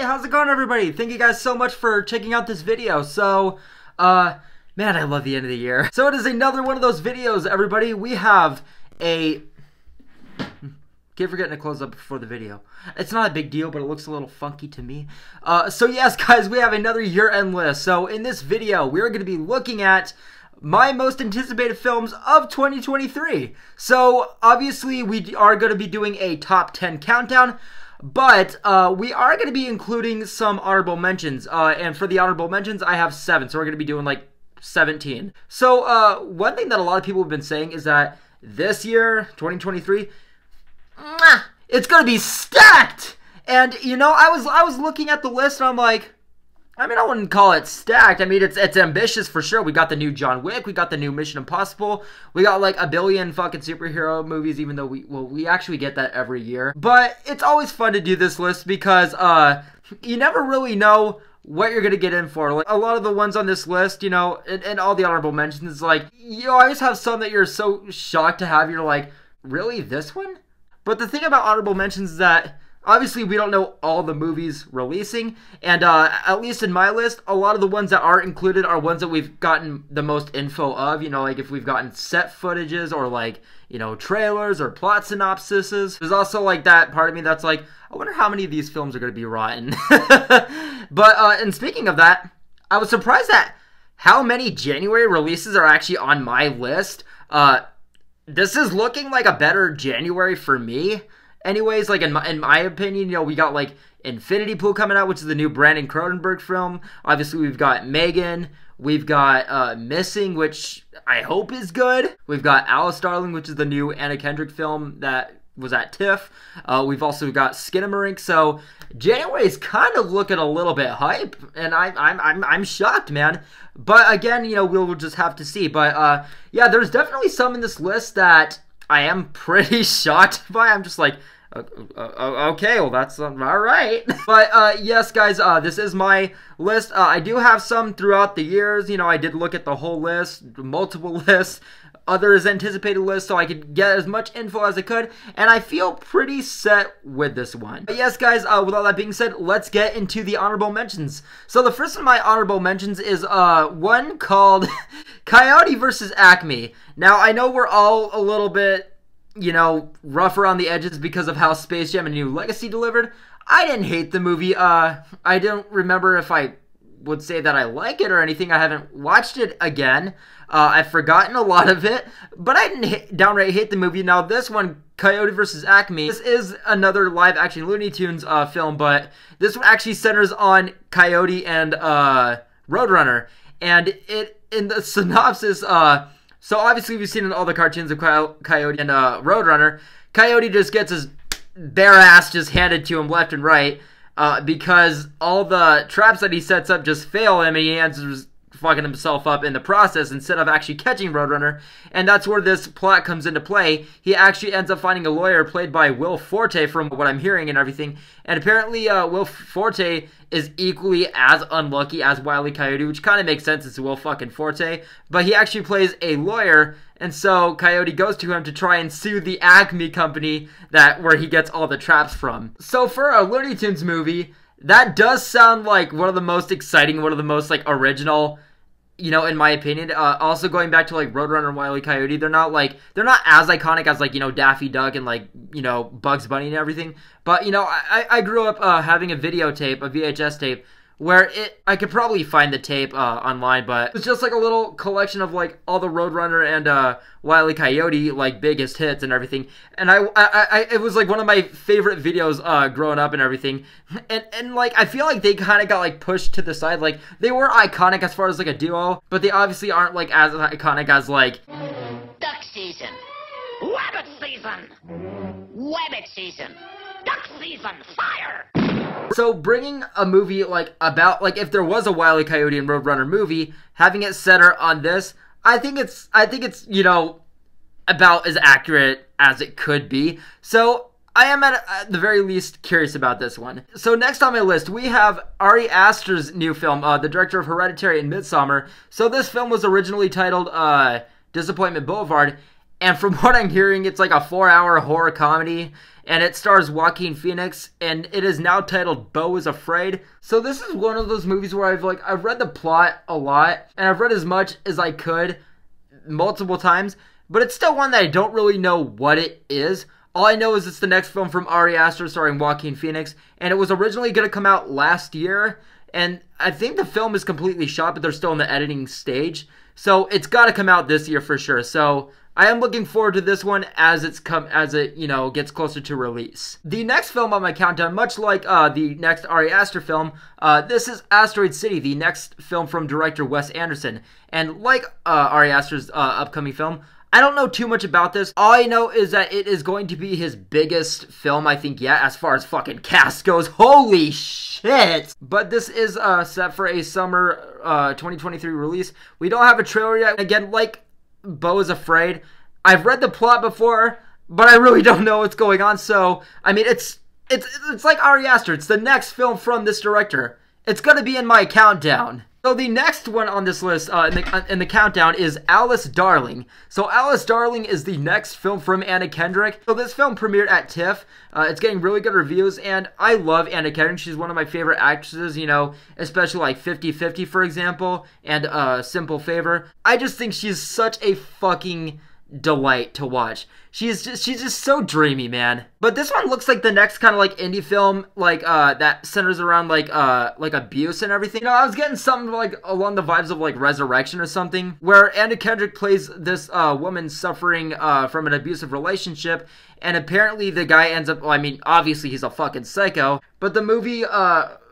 how's it going, everybody? Thank you guys so much for checking out this video. So, man, I love the end of the year. So it is another one of those videos, everybody. We have a... Keep forgetting to close up before the video. It's not a big deal, but it looks a little funky to me. So yes, guys, we have another year-end list. So in this video, we're going to be looking at my most anticipated films of 2023. So obviously, we are going to be doing a top 10 countdown. But we are going to be including some honorable mentions. And for the honorable mentions, I have 7. So we're going to be doing like 17. So one thing that a lot of people have been saying is that this year, 2023... it's gonna be stacked. And you know, I was looking at the list and I'm like, I mean, I wouldn't call it stacked. I mean, it's ambitious for sure. We got the new John Wick, we got the new Mission Impossible, we got like a billion fucking superhero movies, even though we actually get that every year. But it's always fun to do this list because you never really know what you're gonna get in for. Like a lot of the ones on this list, you know, and all the honorable mentions, like you always have some that you're so shocked to have. You're like, really, this one? But the thing about honorable mentions is that, obviously, we don't know all the movies releasing, and at least in my list, a lot of the ones that are included are ones that we've gotten the most info of, you know, like if we've gotten set footages or like, you know, trailers or plot synopsises. There's also like that part of me that's like, I wonder how many of these films are going to be rotten. But, and speaking of that, I was surprised at how many January releases are actually on my list. This is looking like a better January for me. Anyways, like in my opinion, you know, we got like Infinity Pool coming out, which is the new Brandon Cronenberg film. Obviously, we've got Megan. We've got Missing, which I hope is good. We've got Alice Darling, which is the new Anna Kendrick film that was at TIFF. We've also got Skinamarink. So January is kind of looking a little bit hype, and I'm shocked, man. But again, you know, we'll just have to see. But yeah, there's definitely some in this list that I am pretty shocked by. I'm just like, okay, well, that's all right. But yes, guys, this is my list. I do have some throughout the years. You know, I did look at the whole list, multiple lists, others anticipated lists, so I could get as much info as I could, and I feel pretty set with this one. But yes, guys, with all that being said, let's get into the honorable mentions. So the first of my honorable mentions is one called Coyote vs. Acme. Now, I know we're all a little bit, you know, rough around the edges because of how Space Jam: A New Legacy delivered. I didn't hate the movie. I don't remember if I would say that I like it or anything. I haven't watched it again. I've forgotten a lot of it, but I didn't downright hate the movie. Now, this one, Coyote vs. Acme, this is another live-action Looney Tunes film, but this one actually centers on Coyote and Roadrunner. And it in the synopsis, so obviously we've seen in all the cartoons of Coyote and Roadrunner, Coyote just gets his bare ass just handed to him left and right because all the traps that he sets up just fail him, and he ends fucking himself up in the process instead of actually catching Roadrunner. And that's where this plot comes into play. He actually ends up finding a lawyer played by Will Forte, from what I'm hearing and everything. And apparently Will Forte is equally as unlucky as Wile E. Coyote, which kind of makes sense. It's Will fucking Forte. But he actually plays a lawyer, and so Coyote goes to him to try and sue the Acme company where he gets all the traps from. So for a Looney Tunes movie, that does sound like one of the most exciting, one of the most like original, you know, in my opinion. Also going back to like Roadrunner and Wile E. Coyote, they're not as iconic as like, you know, Daffy Duck and like, you know, Bugs Bunny and everything. But, you know, I grew up having a videotape, a VHS tape, where I could probably find the tape online, but it's just like a little collection of like all the Roadrunner and Wile E. Coyote like biggest hits and everything. And it was like one of my favorite videos growing up and everything. And like I feel like they kind of got like pushed to the side. Like they were iconic as far as like a duo, but they obviously aren't like as iconic as like duck season, rabbit season, wabbit season, duck season, fire. So bringing a movie like about like if there was a Wile E. Coyote and Roadrunner movie, having it center on this, I think it's you know, about as accurate as it could be. So I am at the very least curious about this one. So next on my list, we have Ari Aster's new film, the director of Hereditary and Midsommar. So this film was originally titled Disappointment Boulevard, And from what I'm hearing, it's like a 4-hour horror comedy, and it stars Joaquin Phoenix, and it is now titled Beau is Afraid. So this is one of those movies where I've read the plot a lot, and I've read as much as I could multiple times, but it's still one that I don't really know what it is. All I know is it's the next film from Ari Aster starring Joaquin Phoenix, and it was originally going to come out last year, and I think the film is completely shot, but they're still in the editing stage. So it's got to come out this year for sure. So I am looking forward to this one as it gets closer to release. The next film on my countdown, much like the next Ari Aster film, this is Asteroid City, the next film from director Wes Anderson. And like Ari Aster's upcoming film, I don't know too much about this. All I know is that it is going to be his biggest film, I think, yet, as far as fucking cast goes. Holy shit! But this is set for a summer 2023 release. We don't have a trailer yet. Again, like Beau is Afraid, I've read the plot before, but I really don't know what's going on. So, I mean, it's like Ari Aster. It's the next film from this director. It's gonna be in my countdown. So the next one on this list in the countdown is Alice Darling. So Alice Darling is the next film from Anna Kendrick. So this film premiered at TIFF. It's getting really good reviews, and I love Anna Kendrick. She's one of my favorite actresses, you know, especially like 50-50, for example, and Simple Favor. I just think she's such a fucking delight to watch. She's just so dreamy, man. But this one looks like the next kind of like indie film, like that centers around like abuse and everything. You know, I was getting something like along the vibes of like Resurrection or something, where Anna Kendrick plays this woman suffering from an abusive relationship, and apparently the guy ends up, well, I mean, obviously he's a fucking psycho, but the movie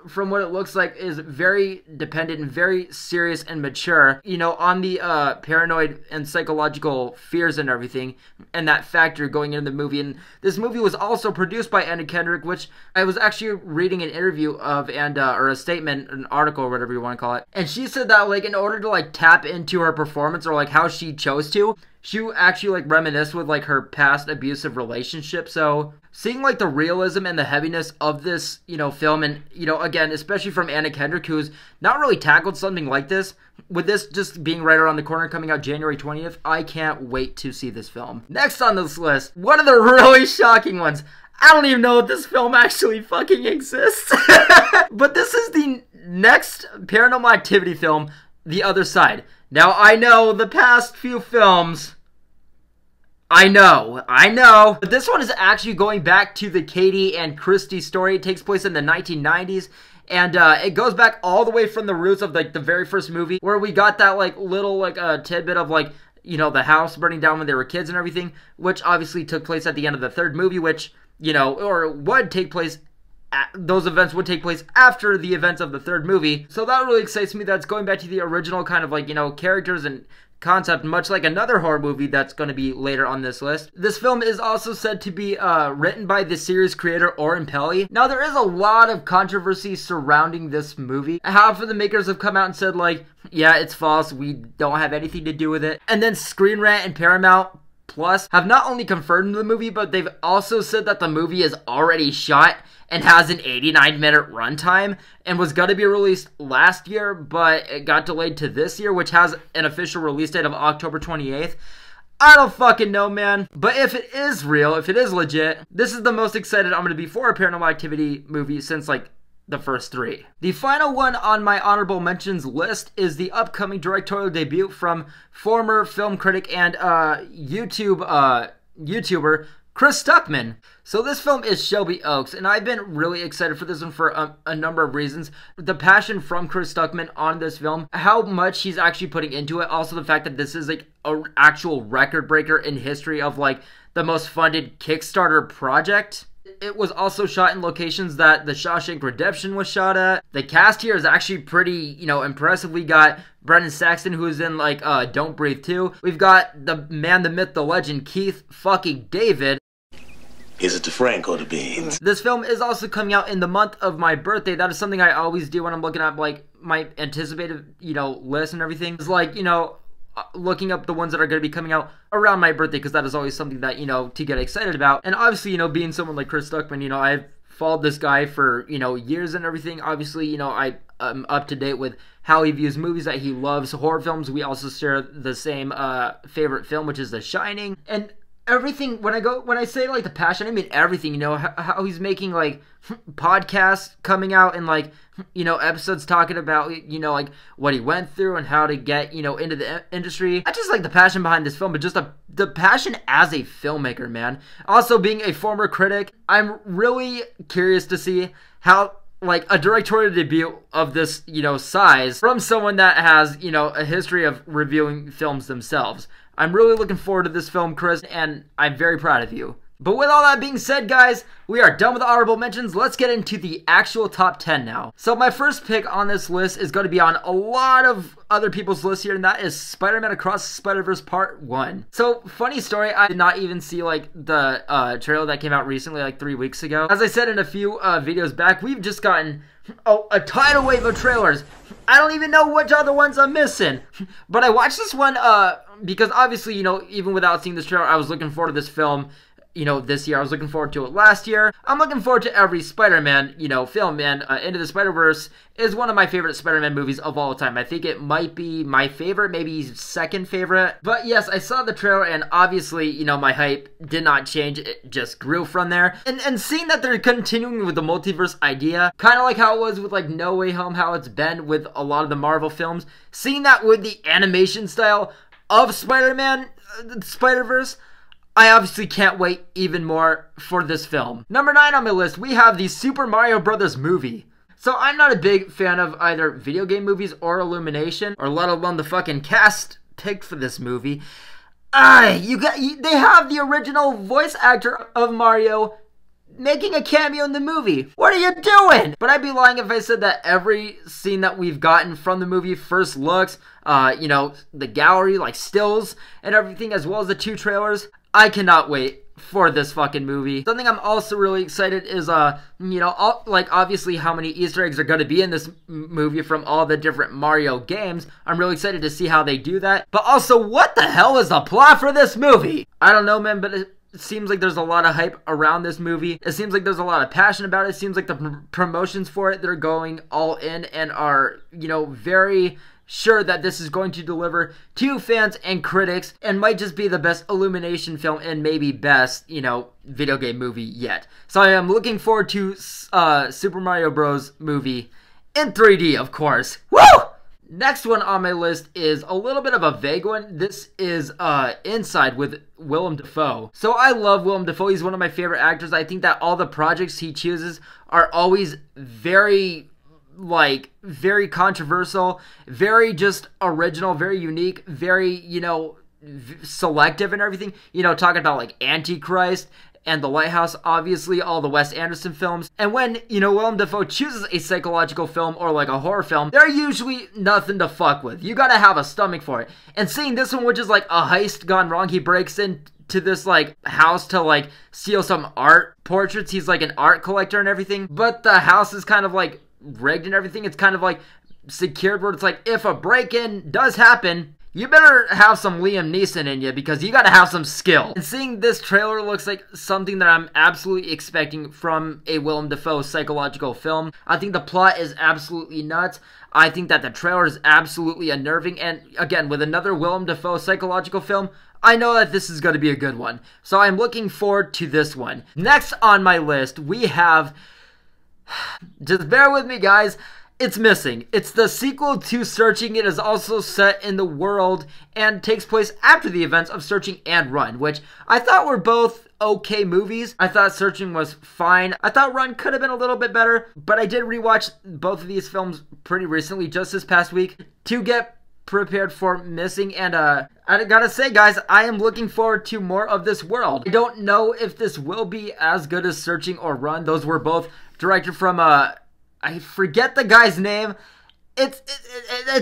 from what it looks like is very dependent and very serious and mature, you know, on the paranoid and psychological fears and everything, and that factor going into the movie. And this movie was also produced by Anna Kendrick, which I was actually reading an interview of, and or a statement, an article, or whatever you want to call it, and she said that like in order to like tap into her performance, or like how she chose to, she actually like reminisced with like her past abusive relationship. So seeing like the realism and the heaviness of this, you know, film, and, you know, again, especially from Anna Kendrick, who's not really tackled something like this, with this just being right around the corner, coming out January 20th, I can't wait to see this film. Next on this list, one of the really shocking ones. I don't even know if this film actually fucking exists. But this is the next Paranormal Activity film, The Other Side. Now, I know the past few films, I know. But this one is actually going back to the Katie and Christy story. It takes place in the 1990s. And it goes back all the way from the roots of like the very first movie, where we got that like little like tidbit of like, you know, the house burning down when they were kids and everything, which obviously took place at the end of the third movie, which, you know, or would take place, those events would take place after the events of the third movie. So that really excites me. That's going back to the original kind of like, you know, characters and concept, much like another horror movie that's going to be later on this list. This film is also said to be written by the series creator Oren Peli. Now, there is a lot of controversy surrounding this movie. Half of the makers have come out and said like, yeah, it's false, we don't have anything to do with it. And then Screen Rant and Paramount Plus have not only confirmed the movie, but they've also said that the movie is already shot and has an 89-minute runtime, and was going to be released last year, but it got delayed to this year, which has an official release date of October 28th. I don't fucking know, man. But if it is real, if it is legit, this is the most excited I'm going to be for a Paranormal Activity movie since, like, the first three. The final one on my honorable mentions list is the upcoming directorial debut from former film critic and YouTuber Chris Stuckman. So this film is Shelby Oaks, and I've been really excited for this one for a number of reasons. The passion from Chris Stuckman on this film, how much he's actually putting into it, also the fact that this is like an actual record breaker in history of like the most funded Kickstarter project. It was also shot in locations that The Shawshank Redemption was shot at. The cast here is actually pretty, you know, impressive. We got Brendan Saxton, who is in like Don't Breathe 2. We've got the man, the myth, the legend, Keith fucking David. Is it the Frank or the beans? This film is also coming out in the month of my birthday. That is something I always do when I'm looking at like my anticipated, you know, list and everything. It's like, you know, looking up the ones that are going to be coming out around my birthday, because that is always something that, you know, to get excited about. And obviously, you know, being someone like Chris Stuckman, you know, I have followed this guy for, years and everything. Obviously, I'm up to date with how he views movies, that he loves horror films. We also share the same favorite film, which is The Shining. And everything, when I say like the passion, I mean everything, how he's making like podcasts coming out and like, episodes talking about, like what he went through and how to get, into the industry. I just like the passion behind this film, but just the passion as a filmmaker, man. Also, being a former critic, I'm really curious to see how like a directorial debut of this, size from someone that has, a history of reviewing films themselves. I'm really looking forward to this film, Chris, and I'm very proud of you. But with all that being said, guys, we are done with the honorable mentions. Let's get into the actual top 10 now. So my first pick on this list is going to be on a lot of other people's lists here, and that is Spider-Man Across the Spider-Verse Part 1. So, funny story, I did not even see, like, the trailer that came out recently, like 3 weeks ago. As I said in a few videos back, we've just gotten a tidal wave of trailers. I don't even know which other ones I'm missing. But I watched this one because obviously, even without seeing this trailer, I was looking forward to this film, this year. I was looking forward to it last year. I'm looking forward to every Spider-Man, film, and Into the Spider-Verse is one of my favorite Spider-Man movies of all time. I think it might be my favorite, maybe second favorite. But yes, I saw the trailer, and obviously, my hype did not change. It just grew from there. And seeing that they're continuing with the multiverse idea, kind of like how it was with, like, No Way Home, how it's been with a lot of the Marvel films, seeing that with the animation style of Spider-Man, Spider-Verse, I obviously can't wait even more for this film. Number 9 on my list, we have the Super Mario Brothers movie. So I'm not a big fan of either video game movies or Illumination, or let alone the fucking cast picked for this movie. They have the original voice actor of Mario making a cameo in the movie. What are you doing? But I'd be lying if I said that every scene that we've gotten from the movie, first looks, the gallery, like stills and everything, as well as the 2 trailers, I cannot wait for this fucking movie. Something I'm also really excited is, obviously how many Easter eggs are going to be in this movie from all the different Mario games. I'm really excited to see how they do that. But also, what the hell is the plot for this movie? I don't know, man, but it seems like there's a lot of hype around this movie. It seems like there's a lot of passion about it. It seems like the promotions for it, they're going all in and are, very sure that this is going to deliver to fans and critics and might just be the best Illumination film and maybe best, video game movie yet. So I am looking forward to Super Mario Bros. Movie in 3D, of course. Woo! Next one on my list is a little bit of a vague one. This is Inside with Willem Dafoe. So I love Willem Dafoe. He's one of my favorite actors. I think that all the projects he chooses are always very controversial, very just original, very unique, very, selective and everything. Talking about like Antichrist and The Lighthouse, obviously all the Wes Anderson films. And when, Willem Dafoe chooses a psychological film or like a horror film, they're usually nothing to fuck with. You gotta have a stomach for it. And seeing this one, which is like a heist gone wrong, he breaks into this like house to like steal some art portraits. He's like an art collector and everything, but the house is kind of like rigged and everything. It's kind of like secured where it's like, if a break-in does happen, you better have some Liam Neeson in you because you gotta have some skill. And seeing this trailer looks like something that I'm absolutely expecting from a Willem Dafoe psychological film. I think the plot is absolutely nuts. I think that the trailer is absolutely unnerving. And again, with another Willem Dafoe psychological film, I know that this is going to be a good one. So I'm looking forward to this one. Next on my list, we have... Just bear with me, guys. It's Missing. It's the sequel to Searching. It is also set in the world and takes place after the events of Searching and Run, which I thought were both okay movies. I thought Searching was fine. I thought Run could have been a little bit better, but I did rewatch both of these films pretty recently, just this past week, to get prepared for Missing, and I gotta say, guys, I am looking forward to more of this world. I don't know if this will be as good as Searching or Run. Those were both directed from I forget the guy's name. It's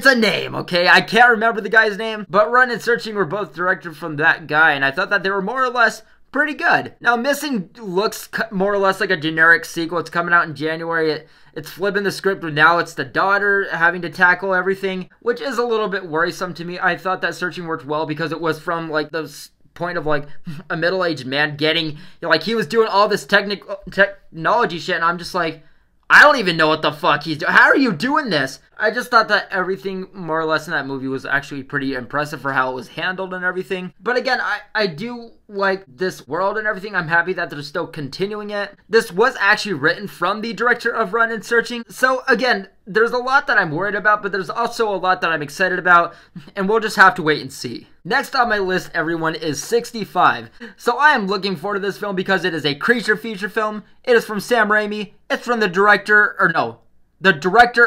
a name, okay? I can't remember the guy's name, but Run and Searching were both directed from that guy, and I thought that they were more or less pretty good. Now, Missing looks more or less like a generic sequel. It's coming out in January. It's flipping the script, but now it's the daughter having to tackle everything, which is a little bit worrisome to me. I thought that Searching worked well because it was from like the point of like a middle-aged man getting, like, he was doing all this technology shit, and I'm just like, I don't even know what the fuck he's doing. How are you doing this? I just thought that everything more or less in that movie was actually pretty impressive for how it was handled and everything. But again, I do like this world and everything. I'm happy that they're still continuing it. This was actually written from the director of Run and Searching. So again, there's a lot that I'm worried about, but there's also a lot that I'm excited about, and we'll just have to wait and see. Next on my list, everyone, is 65. So I am looking forward to this film because it is a creature feature film. It is from Sam Raimi. It's from the director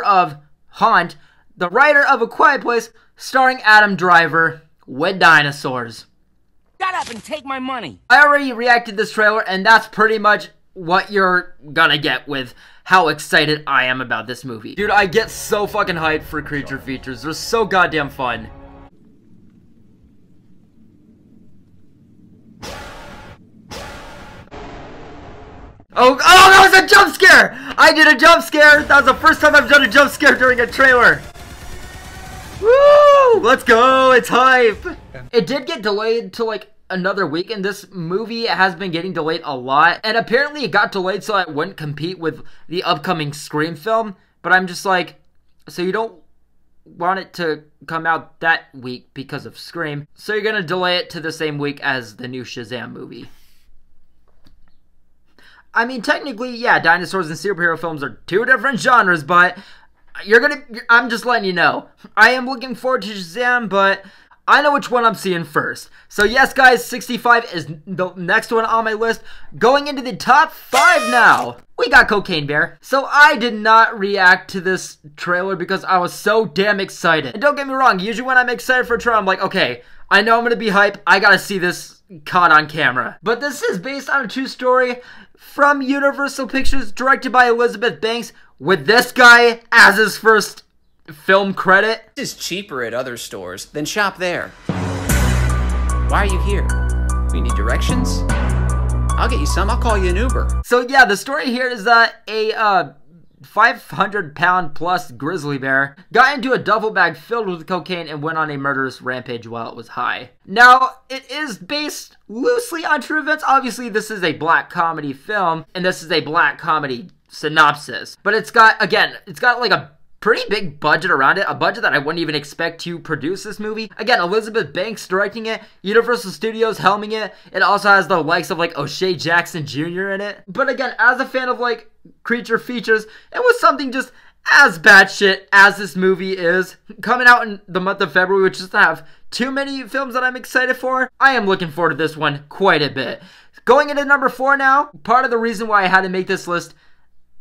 of Haunt, the writer of A Quiet Place, starring Adam Driver, with dinosaurs. Shut up and take my money. I already reacted to this trailer, and that's pretty much what you're gonna get with how excited I am about this movie. Dude, I get so fucking hyped for creature features. They're so goddamn fun. Oh, that was a jump scare! I did a jump scare! That was the first time I've done a jump scare during a trailer. Woo! Let's go! It's hype! It did get delayed to like another week, and this movie has been getting delayed a lot. And apparently it got delayed so it wouldn't compete with the upcoming Scream film. But I'm just like, so you don't want it to come out that week because of Scream. So you're gonna delay it to the same week as the new Shazam movie. I mean, technically, yeah, dinosaurs and superhero films are two different genres, but I'm just letting you know. I am looking forward to Shazam, but I know which one I'm seeing first. So yes, guys, 65 is the next one on my list. Going into the top 5 now, we got Cocaine Bear. So I did not react to this trailer because I was so damn excited. And don't get me wrong, usually when I'm excited for a trailer, I'm like, okay, I know I'm gonna be hype. I gotta see this caught on camera. But this is based on a true story from Universal Pictures, directed by Elizabeth Banks, with this guy as his first film credit. This is cheaper at other stores, then shop there. Why are you here? You need directions? I'll get you some. I'll call you an Uber. So yeah, the story here is that a 500-pound plus grizzly bear got into a duffel bag filled with cocaine and went on a murderous rampage while it was high. Now, it is based loosely on true events. Obviously, this is a black comedy film, and this is a black comedy synopsis. But it's got like a pretty big budget around it, a budget that I wouldn't even expect to produce this movie. Again, Elizabeth Banks directing it, Universal Studios helming it. It also has the likes of like O'Shea Jackson Jr. in it. But again, as a fan of like creature features, it was something just as batshit as this movie is. Coming out in the month of February, which doesn't have too many films that I'm excited for, I am looking forward to this one quite a bit. Going into number 4 now, part of the reason why I had to make this list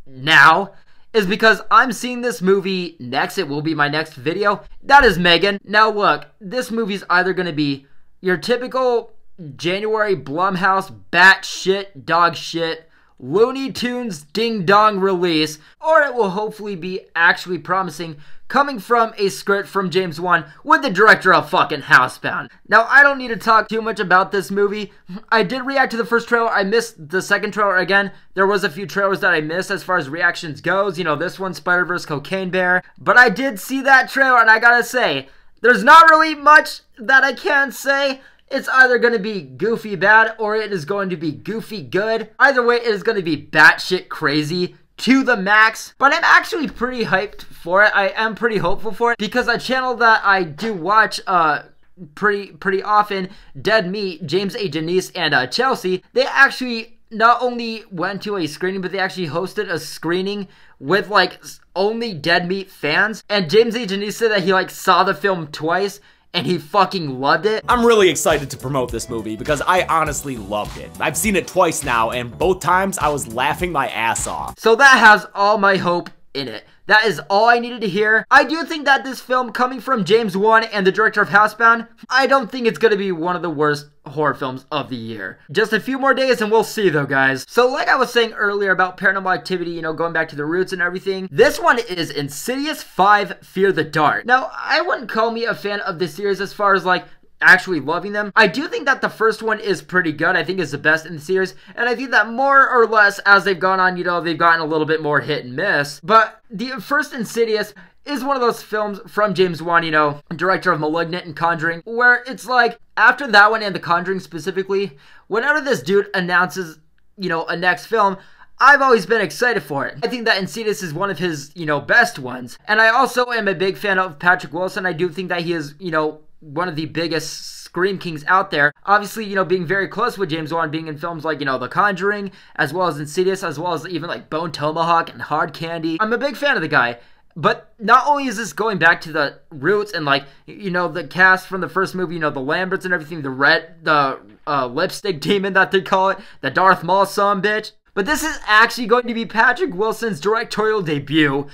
now is because I'm seeing this movie next. It will be my next video. That is Megan. Now look, this movie's either going to be your typical January Blumhouse batshit dog shit Looney Tunes ding dong release, or it will hopefully be actually promising, coming from a script from James Wan with the director of fucking Housebound. Now, I don't need to talk too much about this movie. I did react to the first trailer. I missed the second trailer again. There was a few trailers that I missed as far as reactions goes. You know, this one, Spider-Verse, Cocaine Bear. But I did see that trailer, and I gotta say, there's not really much that I can say. It's either going to be goofy bad or it is going to be goofy good. Either way, it is going to be batshit crazy to the max. But I'm actually pretty hyped for it. I am pretty hopeful for it because a channel that I do watch pretty often, Dead Meat, James A. Janice, and Chelsea, they actually not only went to a screening, but they actually hosted a screening with like only Dead Meat fans. And James A. Janice said that he like saw the film twice and he fucking loved it. I'm really excited to promote this movie because I honestly loved it. I've seen it twice now, and both times I was laughing my ass off. So that has all my hope in it. That is all I needed to hear. I do think that this film, coming from James Wan and the director of Housebound, I don't think it's going to be one of the worst horror films of the year. Just a few more days and we'll see though, guys. So like I was saying earlier about Paranormal Activity, you know, going back to the roots and everything, this one is Insidious 5 Fear the Dark. Now, I wouldn't call me a fan of this series as far as like actually loving them. I do think that the first one is pretty good. I think it's the best in the series, and I think that more or less as they've gone on, you know, they've gotten a little bit more hit and miss. But the first Insidious, is one of those films from James Wan, you know, director of *Malignant* and *Conjuring*, where it's like, after that one and *The Conjuring* specifically, whenever this dude announces, you know, a next film, I've always been excited for it. I think that *Insidious* is one of his, you know, best ones. And I also am a big fan of Patrick Wilson. I do think that he is, you know, one of the biggest Scream Kings out there. Obviously, you know, being very close with James Wan, being in films like, you know, *The Conjuring*, as well as *Insidious*, as well as even like *Bone Tomahawk* and *Hard Candy*. I'm a big fan of the guy. But not only is this going back to the roots and, like, you know, the cast from the first movie, you know, the Lamberts and everything, the lipstick demon that they call it, the Darth Maul bitch. But this is actually going to be Patrick Wilson's directorial debut,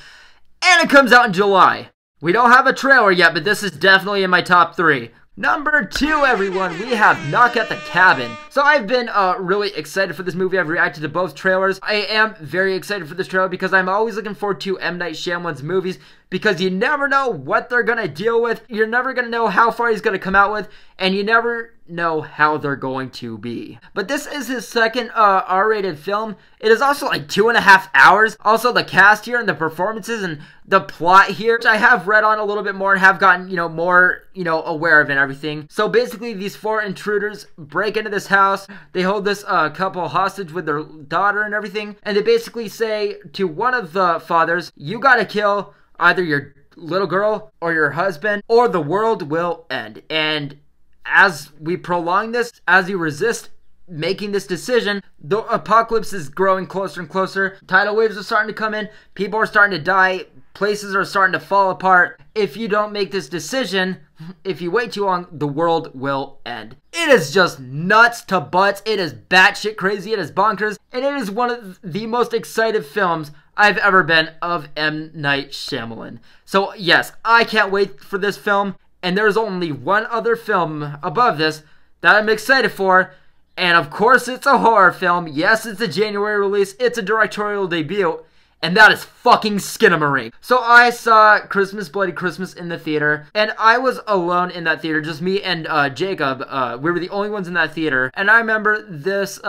and it comes out in July. We don't have a trailer yet, but this is definitely in my top 3. Number 2, everyone, we have Knock at the Cabin. So I've been really excited for this movie. I've reacted to both trailers. I am very excited for this trailer because I'm always looking forward to M. Night Shyamalan's movies, because you never know what they're going to deal with. You're never going to know how far he's going to come out with, and you never know how they're going to be. But this is his second R-rated film. It is also like 2.5 hours. Also, the cast here and the performances and the plot here, which I have read on a little bit more and have gotten, you know, more, you know, aware of and everything. So basically, these 4 intruders break into this house. They hold this couple hostage with their daughter and everything, and they basically say to one of the fathers, "You gotta kill either your little girl or your husband, or the world will end." And as we prolong this, as you resist making this decision, the apocalypse is growing closer and closer. Tidal waves are starting to come in. People are starting to die. Places are starting to fall apart. If you don't make this decision, if you wait too long, the world will end. It is just nuts to butts. It is batshit crazy. It is bonkers. And it is one of the most excited films I've ever been of M. Night Shyamalan. So yes, I can't wait for this film. And there's only one other film above this that I'm excited for. And of course, it's a horror film. Yes, it's a January release. It's a directorial debut. And that is fucking Skinamarink. So I saw Christmas Bloody Christmas in the theater, and I was alone in that theater, just me and Jacob. We were the only ones in that theater. And I remember this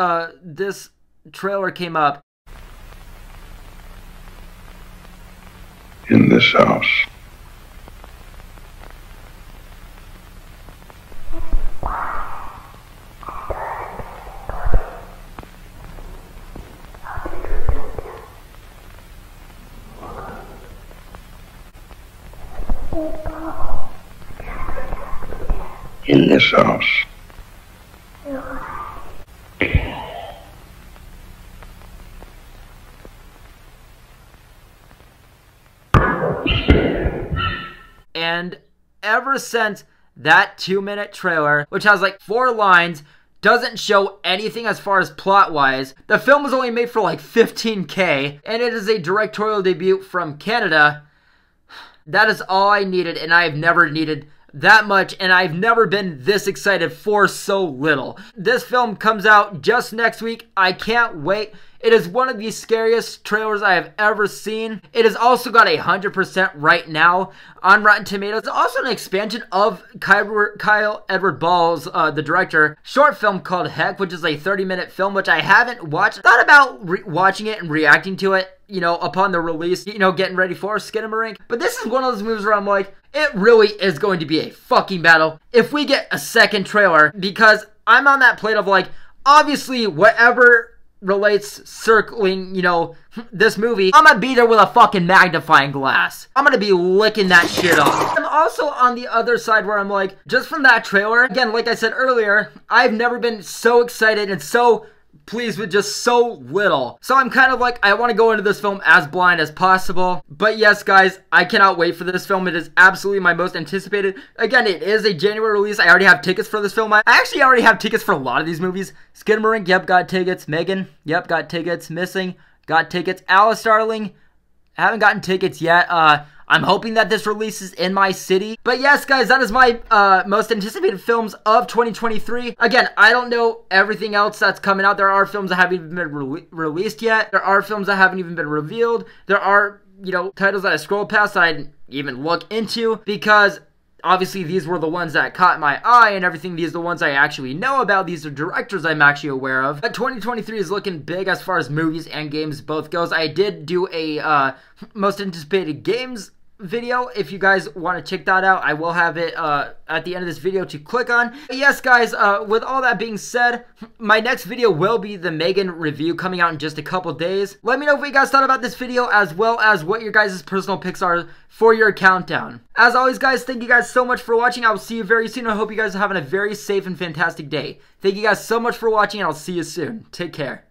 trailer came up. In this house, in this house, and ever since that 2-minute trailer, which has like 4 lines, doesn't show anything as far as plot-wise. The film was only made for like $15K, and it is a directorial debut from Canada. That is all I needed, and I have never needed that much, and I've never been this excited for so little. This film comes out just next week. I can't wait. It is one of the scariest trailers I have ever seen. It has also got 100% right now on Rotten Tomatoes. It's also an expansion of Kyle Edward Ball's, the director, short film called Heck, which is a 30-minute film, which I haven't watched. Thought about watching it and reacting to it, you know, upon the release, you know, getting ready for Skinamarink. But this is one of those movies where I'm like, it really is going to be a fucking battle if we get a second trailer, because I'm on that plate of like, obviously, whatever relates circling, you know, this movie, I'm gonna be there with a fucking magnifying glass. I'm gonna be licking that shit off. I'm also on the other side where I'm like, just from that trailer, again, like I said earlier, I've never been so excited and so pleased with just so little. So I'm kind of like, I want to go into this film as blind as possible. But yes, guys, I cannot wait for this film. It is absolutely my most anticipated. Again, it is a January release. I already have tickets for this film. I actually already have tickets for a lot of these movies. Skinamarink, yep, got tickets. Megan, yep, got tickets. Missing, got tickets. Alice Darling, haven't gotten tickets yet. I'm hoping that this releases in my city. But yes, guys, that is my most anticipated films of 2023. Again, I don't know everything else that's coming out. There are films that haven't even been released yet. There are films that haven't even been revealed. There are, you know, titles that I scrolled past that I didn't even look into, because obviously these were the ones that caught my eye and everything. These are the ones I actually know about. These are directors I'm actually aware of. But 2023 is looking big as far as movies and games both goes. I did do a most anticipated games video if you guys want to check that out. I will have it at the end of this video to click on. But yes, guys, with all that being said, my next video will be the Megan review coming out in just a couple days. Let me know what you guys thought about this video, as well as what your guys' personal picks are for your countdown. As always, guys, thank you guys so much for watching. I will see you very soon. I hope you guys are having a very safe and fantastic day. Thank you guys so much for watching, and I'll see you soon. Take care.